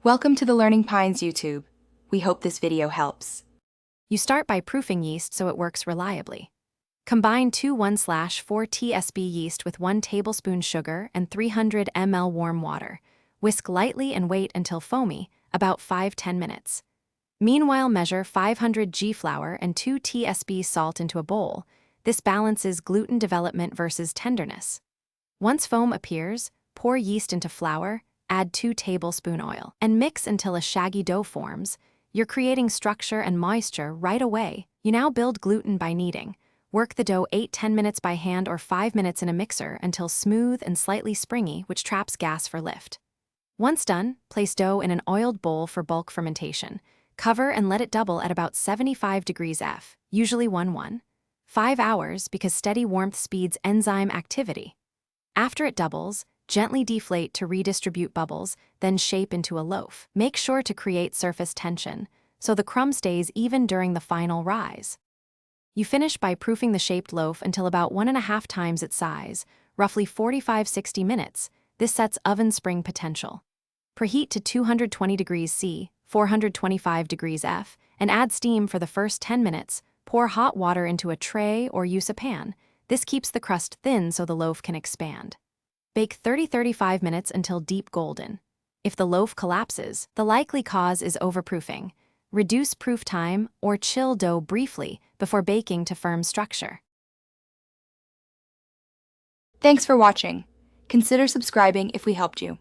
Welcome to the Learning Pines YouTube. We hope this video helps. You start by proofing yeast so it works reliably. Combine 2 1/4 TSB yeast with 1 tablespoon sugar and 300 ml warm water. Whisk lightly and wait until foamy, about 5–10 minutes. Meanwhile, measure 500 g flour and 2 TSB salt into a bowl. This balances gluten development versus tenderness. Once foam appears, pour yeast into flour, add 2 tablespoon oil, and mix until a shaggy dough forms. You're creating structure and moisture right away. You now build gluten by kneading. Work the dough 8–10 minutes by hand or 5 minutes in a mixer until smooth and slightly springy, which traps gas for lift. Once done, place dough in an oiled bowl for bulk fermentation. Cover and let it double at about 75 degrees F, usually 5 hours because steady warmth speeds enzyme activity. After it doubles, gently deflate to redistribute bubbles, then shape into a loaf. Make sure to create surface tension, so the crumb stays even during the final rise. You finish by proofing the shaped loaf until about 1.5 times its size, roughly 45–60 minutes. This sets oven spring potential. Preheat to 220 degrees C, 425 degrees F, and add steam for the first 10 minutes. Pour hot water into a tray or use a pan. This keeps the crust thin so the loaf can expand. Bake 30–35 minutes until deep golden. If the loaf collapses, the likely cause is overproofing. Reduce proof time or chill dough briefly before baking to firm structure. Thanks for watching. Consider subscribing if we helped you.